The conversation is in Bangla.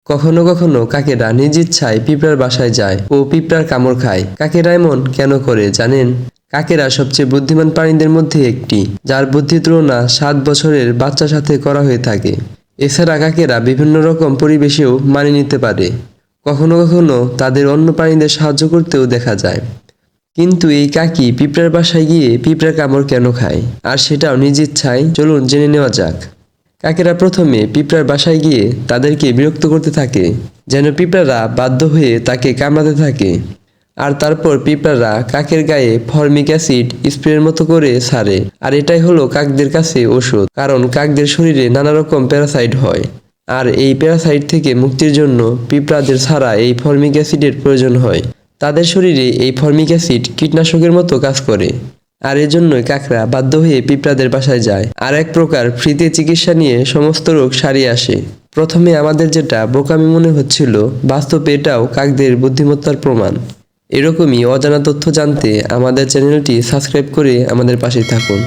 কখনো কখনো কাকেরা নিজ ইচ্ছায় পিঁপড়ার বাসায় যায় ও পিঁপড়ার কামড় খায়। কাকেরা এমন কেন করে জানেন? কাকেরা সবচেয়ে বুদ্ধিমান প্রাণীদের মধ্যে একটি, যার বুদ্ধির তুলনা 7 বছরের বাচ্চার সাথে করা হয়ে থাকে। এছাড়া কাকেরা বিভিন্ন রকম পরিবেশেও মানিয়ে নিতে পারে। কখনো কখনো তাদের অন্য প্রাণীদের সাহায্য করতেও দেখা যায়। কিন্তু এই কাকি পিঁপড়ার বাসায় গিয়ে পিঁপড়ার কামড় কেন খায়, আর সেটাও নিজ ইচ্ছায়? চলুন জেনে নেওয়া যাক। কাকেরা প্রথমে পিঁপড়ার বাসায় গিয়ে তাদেরকে বিরক্ত করতে থাকে, যেন পিঁপড়ারা বাধ্য হয়ে তাকে কামড়াতে থাকে। আর তারপর পিঁপড়ারা কাকের গায়ে ফর্মিক অ্যাসিড স্প্রের মতো করে ছাড়ে। আর এটাই হলো কাকদের কাছে ওষুধ, কারণ কাকদের শরীরে নানা রকম প্যারাসাইট হয়। আর এই প্যারাসাইট থেকে মুক্তির জন্য পিঁপড়াদের ছাড়া এই ফর্মিক অ্যাসিডের প্রয়োজন হয়। তাদের শরীরে এই ফর্মিক অ্যাসিড কীটনাশকের মতো কাজ করে। আর এজন্যই কাকরা বাধ্য হয়ে পিঁপড়াদের বাসায় যায় আর এক প্রকার ফ্রিতে চিকিৎসা নিয়ে সমস্ত রোগ সারিয়ে আসে। প্রথমে আমাদের যেটা বোকামি মনে হচ্ছিল, বাস্তবে এটাও কাকদের বুদ্ধিমত্তার প্রমাণ। এরকমই অজানা তথ্য জানতে আমাদের চ্যানেলটি সাবস্ক্রাইব করে আমাদের পাশে থাকুন।